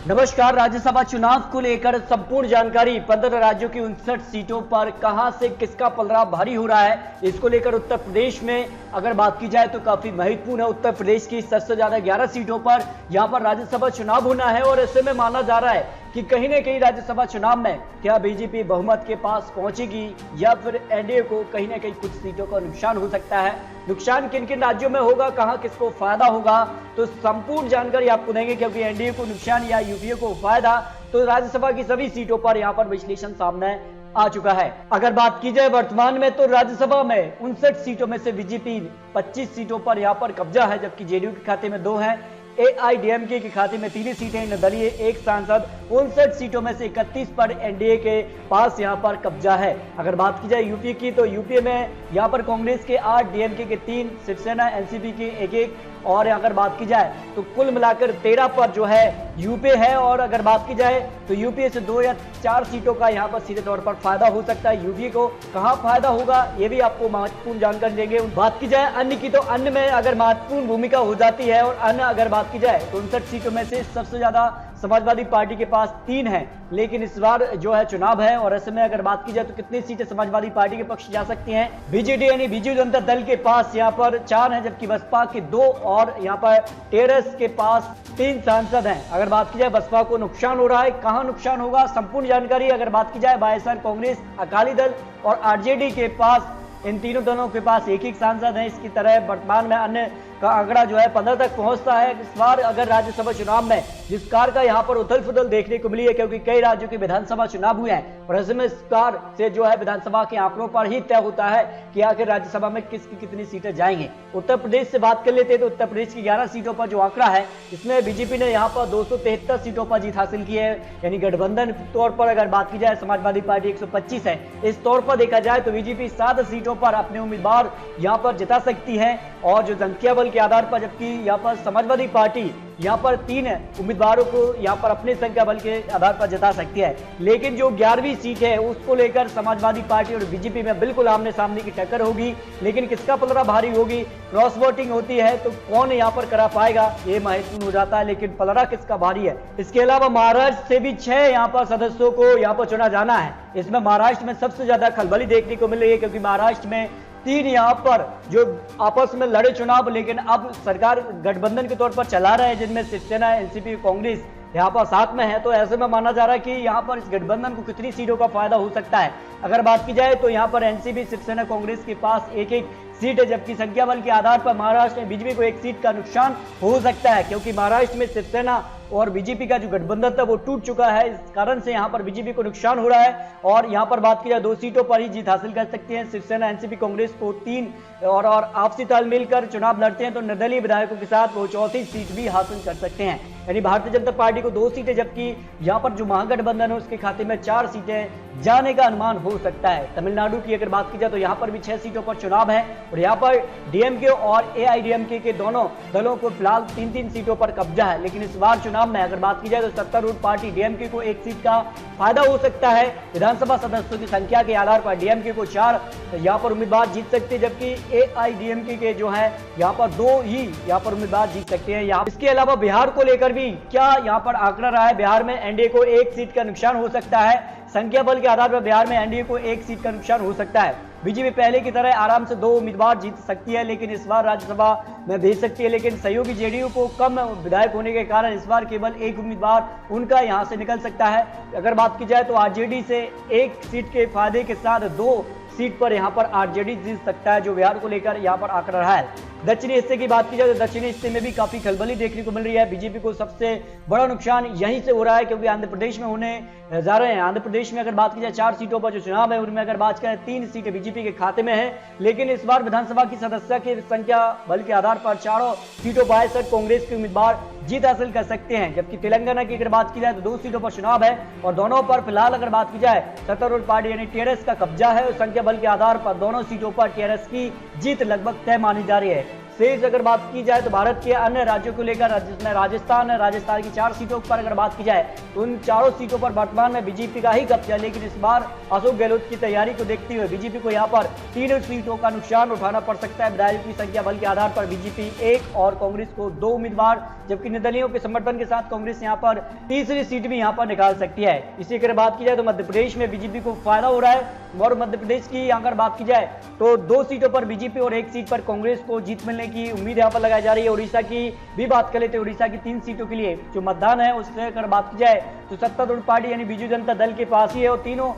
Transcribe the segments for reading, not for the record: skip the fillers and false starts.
नमस्कार। राज्यसभा चुनाव को लेकर संपूर्ण जानकारी 15 राज्यों की 59 सीटों पर कहां से किसका पलड़ा भारी हो रहा है, इसको लेकर उत्तर प्रदेश में अगर बात की जाए तो काफी महत्वपूर्ण है। उत्तर प्रदेश की सबसे ज्यादा 11 सीटों पर यहां पर राज्यसभा चुनाव होना है और ऐसे में माना जा रहा है कि कहीं ना कहीं राज्यसभा चुनाव में क्या बीजेपी बहुमत के पास पहुंचेगी या फिर एनडीए को कहीं ना कहीं कुछ सीटों का नुकसान हो सकता है। नुकसान किन किन राज्यों में होगा, कहां किसको फायदा होगा, तो संपूर्ण जानकारी आपको देंगे, क्योंकि एनडीए को नुकसान या यूपीए को फायदा, तो राज्यसभा की सभी सीटों पर यहां पर विश्लेषण सामने आ चुका है। अगर बात की जाए वर्तमान में तो राज्यसभा में 59 सीटों में से बीजेपी 25 सीटों पर यहां पर कब्जा है, जबकि जेडीयू के खाते में 2 है, एआईडीएमके के खाते में 3 सीटें, निर्दलीय 1 सांसद। 59 सीटों में से 31 पर एनडीए के पास यहां पर कब्जा है। अगर बात की जाए यूपी की तो यूपी में यहां पर कांग्रेस के 8, डीएमके के 3, शिवसेना एनसीपी के 1-1, और अगर बात की जाए तो कुल मिलाकर 13 पर जो है यूपीए है। और अगर बात की जाए तो यूपीए से 2 या 4 सीटों का यहां पर सीधे तौर पर फायदा हो सकता है। यूपीए को कहां फायदा होगा ये भी आपको महत्वपूर्ण जानकारी देंगे। बात की जाए अन्य की तो अन्य में अगर महत्वपूर्ण भूमिका हो जाती है, और अन्य अगर बात की जाए तो 59 सीटों में से सबसे ज्यादा समाजवादी पार्टी के पास 3 है, लेकिन इस बार जो है चुनाव है और ऐसे में अगर बात की जाए तो कितनी सीटें समाजवादी पार्टी के पक्ष जा सकती हैं। बीजेडी यानी बीजू जनता दल के पास यहां पर 4 है, जबकि बसपा के 2 और यहां पर टीआरएस के पास 3 सांसद हैं। अगर बात की जाए बसपा को नुकसान हो रहा है, कहां नुकसान होगा, संपूर्ण जानकारी अगर बात की जाए वाईएसआर, कांग्रेस, अकाली दल और आरजेडी के पास, इन तीनों दलों के पास 1-1 सांसद है। इसकी तरह वर्तमान में अन्य का आंकड़ा जो है 15 तक पहुंचता है। इस बार अगर राज्यसभा चुनाव में जिस कार का यहां पर उथल पुथल देखने को मिली है, क्योंकि कई राज्यों के विधानसभा चुनाव हुए हैं और ऐसे में इस कार से जो है विधानसभा के आंकड़ों पर ही तय होता है कि आखिर राज्यसभा में किसकी कितनी सीटें जाएंगे। उत्तर प्रदेश से बात कर लेते हैं तो उत्तर प्रदेश की 11 सीटों पर जो आंकड़ा है, इसमें बीजेपी ने यहां पर 273 सीटों पर जीत हासिल की है, यानी गठबंधन तौर पर अगर बात की जाए समाजवादी पार्टी 125 है। इस तौर पर देखा जाए तो बीजेपी 7 सीटों पर अपने उम्मीदवार यहां पर जिता सकती है, और जो संख्या बल के आधार पर, जबकि यहां पर समाजवादी पार्टी यहां पर 3 उम्मीदवारों को यहां पर अपने संख्या बल के आधार पर जिता सकती है। लेकिन जो 11वीं सीट है उसको लेकर समाजवादी पार्टी और बीजेपी में बिल्कुल आमने सामने की टक्कर होगी, लेकिन किसका पलड़ा भारी होगी, क्रॉस वोटिंग होती है तो कौन यहां पर करा पाएगा ये महत्वपूर्ण हो जाता है, लेकिन पलड़ा किसका भारी है। इसके अलावा महाराष्ट्र से भी 6 यहां पर सदस्यों को यहां पर चुना जाना है। इसमें महाराष्ट्र में सबसे ज्यादा खलबली देखने को मिल रही है, क्योंकि महाराष्ट्र में 3 यहां पर जो आपस में लड़े चुनाव, लेकिन अब सरकार गठबंधन के तौर पर चला रहे हैं, जिनमें शिवसेना, एनसीपी, कांग्रेस यहां पर साथ में है। तो ऐसे में माना जा रहा है कि यहां पर इस गठबंधन को कितनी सीटों का फायदा हो सकता है। अगर बात की जाए तो यहां पर एनसीपी, शिवसेना, कांग्रेस के पास 1-1 सीट है, जबकि संख्या बल के आधार पर महाराष्ट्र में बीजेपी को 1 सीट का नुकसान हो सकता है, क्योंकि महाराष्ट्र में शिवसेना और बीजेपी का जो गठबंधन था वो टूट चुका है। इस कारण से यहां पर बीजेपी को नुकसान हो रहा है, और यहां पर बात की जाए 2 सीटों पर ही जीत हासिल कर सकती है शिवसेना, एनसीपी, कांग्रेस को 3 और आपसी तालमेल कर चुनाव लड़ते हैं तो निर्दलीय विधायकों के साथ वो 4थी सीट भी हासिल कर सकते हैं। यानी भारतीय जनता पार्टी को 2 सीटें, जबकि यहां पर जो महागठबंधन है उसके खाते में 4 सीटें जाने का अनुमान हो सकता है। तमिलनाडु की अगर बात की जाए तो यहां पर भी 6 सीटों पर चुनाव है, और यहां पर डीएमके और एआईडीएमके के दोनों दलों को फिलहाल 3-3 सीटों पर कब्जा है। लेकिन इस बार चुनाव में अगर बात की जाए तो सत्तारूढ़ पार्टी डीएमके को 1 सीट का फायदा हो सकता है। विधानसभा सदस्यों की संख्या के आधार पर डीएमके को 4 यहां पर उम्मीदवार जीत सकते हैं, जबकि एआईडीएमके के जो है यहां पर 2 ही यहां पर उम्मीदवार जीत सकते हैं। इसके अलावा बिहार को लेकर भी क्या यहां पर आंकड़ा रहा है, बिहार में एनडीए को 1 सीट का नुकसान हो सकता है। संख्या बल के आधार पर बिहार में एनडीए को 1 सीट का नुकसान हो सकता है। बीजेपी पहले की तरह आराम से 2 उम्मीदवार जीत सकती है, लेकिन इस बार राज्यसभा में भेज सकती है, लेकिन सहयोगी जेडीयू को कम विधायक होने के कारण इस बार केवल 1 उम्मीदवार उनका यहां से निकल सकता है। अगर बात की जाए तो आरजेडी से 1 सीट के फायदे के साथ 2 सीट पर यहां पर आरजेडी जीत सकता है, जो बिहार को लेकर यहां पर आंकड़ा रहा है। दक्षिणी हिस्से की बात की जाए तो दक्षिणी हिस्से में भी काफी खलबली देखने को मिल रही है। बीजेपी को सबसे बड़ा नुकसान यहीं से हो रहा है, क्योंकि आंध्र प्रदेश में होने जा रहे हैं। आंध्र प्रदेश में अगर बात की जाए 4 सीटों पर जो चुनाव है उनमें अगर बात करें 3 सीटें बीजेपी के खाते में है, लेकिन इस बार विधानसभा की सदस्य की संख्या बल के आधार पर 4 सीटों पर कांग्रेस के उम्मीदवार जीत हासिल कर सकते हैं। जबकि तेलंगाना की अगर बात की जाए तो 2 सीटों पर चुनाव है, और दोनों पर फिलहाल अगर बात की जाए सत्तारूढ़ पार्टी यानी टीआरएस का कब्जा है, और संख्या बल के आधार पर दोनों सीटों पर टीआरएस की जीत लगभग तय मानी जा रही है। शेष अगर बात की जाए तो भारत के अन्य राज्यों को लेकर जिसमें राजस्थान की 4 सीटों पर अगर बात की जाए तो उन चारों सीटों पर वर्तमान में बीजेपी का ही कब्जा, लेकिन इस बार अशोक गहलोत की तैयारी को देखते हुए बीजेपी को यहां पर 3 सीटों का नुकसान उठाना पड़ सकता है। विधायकों की संख्या बल के आधार पर बीजेपी 1 और कांग्रेस को 2 उम्मीदवार, जबकि निर्दलीयों के समर्थन के साथ कांग्रेस यहां पर तीसरी सीट भी यहां पर निकाल सकती है। इसी अगर बात की जाए तो मध्य प्रदेश में बीजेपी को फायदा हो रहा है और मध्य प्रदेश की अगर बात की जाए तो 2 सीटों पर बीजेपी और 1 सीट पर कांग्रेस को जीत मिलने की उम्मीद यहां पर लगाई जा रही है। उड़ीसा की भी बात कर लेते हैं। उड़ीसा की 3 सीटों के लिए जो मतदान है उससे अगर बात की जाए तो सत्तारूढ़ पार्टी यानी बीजू जनता दल के पास ही है और तीनों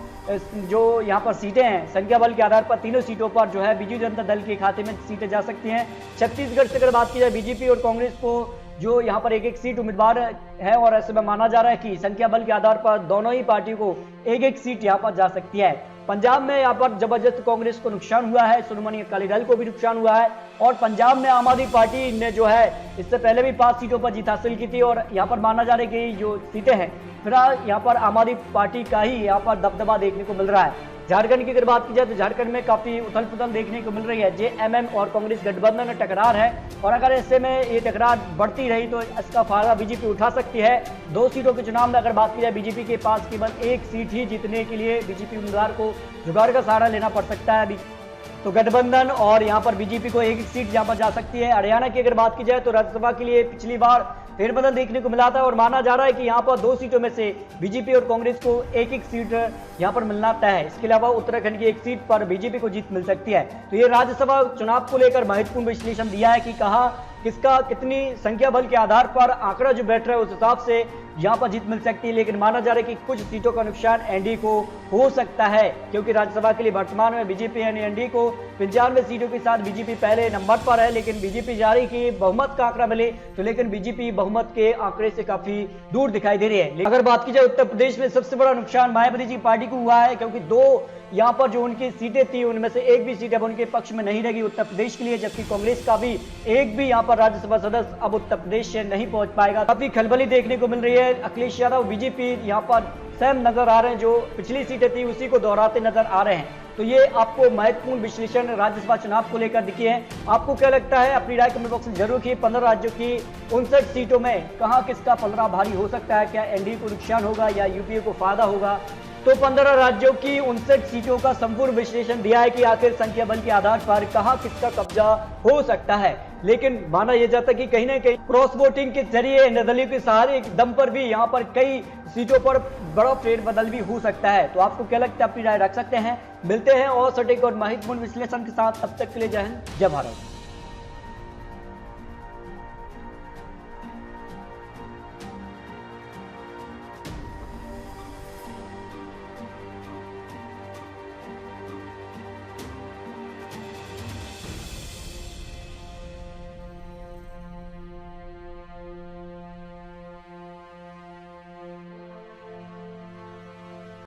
जो यहां पर सीटें हैं संख्या बल के आधार पर तीनों सीटों पर जो है बीजू जनता दल के खाते में सीटें जा सकती हैं। छत्तीसगढ़ से अगर बात की जाए बीजेपी और कांग्रेस को जो यहां पर एक सीट उम्मीदवार है और ऐसे में माना जा रहा है कि संख्या बल के आधार पर दोनों ही पार्टियों को एक सीट यहां पर जा सकती है। पंजाब में यहां पर जबरदस्त कांग्रेस को नुकसान हुआ है, श्रोमणी अकाली दल को भी नुकसान हुआ है और पंजाब में आम आदमी पार्टी ने जो है इससे पहले भी 5 सीटों पर जीत हासिल की थी और यहां पर माना जा रहा है कि जो सीटें हैं फिलहाल यहां पर आम आदमी पार्टी का ही यहां पर दबदबा देखने को मिल रहा है। झारखंड की अगर बात की जाए तो झारखंड में काफी उथल पुथल देखने को मिल रही है। जेएमएम और कांग्रेस गठबंधन में टकरार है और अगर ऐसे में ये टकरार बढ़ती रही तो इसका फायदा बीजेपी उठा सकती है। 2 सीटों के चुनाव में अगर बात की जाए बीजेपी के पास केवल 1 सीट ही जीतने के लिए बीजेपी उम्मीदवार को जुगाड़ का सहारा लेना पड़ सकता है। तो गठबंधन और यहां पर बीजेपी को 1 सीट यहां पर जा सकती है। हरियाणा की अगर बात की जाए तो राज्यसभा के लिए पिछली बार फेरबदल देखने को मिला था और माना जा रहा है कि यहां पर 2 सीटों में से बीजेपी और कांग्रेस को 1 सीट यहां पर मिलना तय है। इसके अलावा उत्तराखंड की 1 सीट पर बीजेपी को जीत मिल सकती है। तो ये राज्यसभा चुनाव को लेकर महत्वपूर्ण विश्लेषण दिया है कि कहां किसका कितनी संख्या बल के आधार पर आंकड़ा जो बैठ रहा है उस हिसाब से यहां पर जीत मिल सकती है, लेकिन माना जा रहा है कि कुछ सीटों का नुकसान एनडीए को हो सकता है क्योंकि राज्यसभा के लिए वर्तमान में बीजेपी यानी एनडीए को 95 सीटों के साथ बीजेपी पहले नंबर पर है, लेकिन बीजेपी जा रही कि बहुमत का आंकड़ा मिले तो लेकिन बीजेपी बहुमत के आंकड़े से काफी दूर दिखाई दे रही है। अगर बात की जाए उत्तर प्रदेश में सबसे बड़ा नुकसान मायावती जी पार्टी को हुआ है क्योंकि 2 यहां पर जो उनकी सीटें थी उनमें से 1 भी सीट अब उनके पक्ष में नहीं रही उत्तर प्रदेश के लिए, जबकि कांग्रेस का भी 1 भी यहां पर राज्यसभा सदस्य अब उत्तर प्रदेश से नहीं पहुंच पाएगा। काफी खलबली देखने को मिल रही है। अखिलेश यादव बीजेपी यहां पर सहम नजर आ रहे हैं, जो पिछली सीटें थी उसी को दोहराते नजर आ रहे हैं। तो ये आपको महत्वपूर्ण विश्लेषण राज्यसभा चुनाव को लेकर दिखे हैं। आपको क्या लगता है अपनी राय कमेंट बॉक्स में जरूर रखिए। 15 राज्यों की 59 सीटों में कहां किसका पलड़ा भारी हो सकता है? क्या एनडीए को नुकसान होगा या यूपीए को फायदा होगा? तो 15 राज्यों की 59 सीटों का संपूर्ण विश्लेषण दिया है कि आखिर संख्या बल के आधार पर कहां किसका कब्जा हो सकता है, लेकिन माना यह जाता है कि कहीं ना कहीं क्रॉस वोटिंग के जरिए निर्दलीय के सहारे दम पर भी यहां पर कई सीटों पर बड़ा फेरबदल भी हो सकता है। तो आपको क्या लगता है अपनी राय रख सकते हैं। मिलते हैं और सटीक और महत्वपूर्ण विश्लेषण के साथ, तब तक के लिए जय हिंद जय भारत।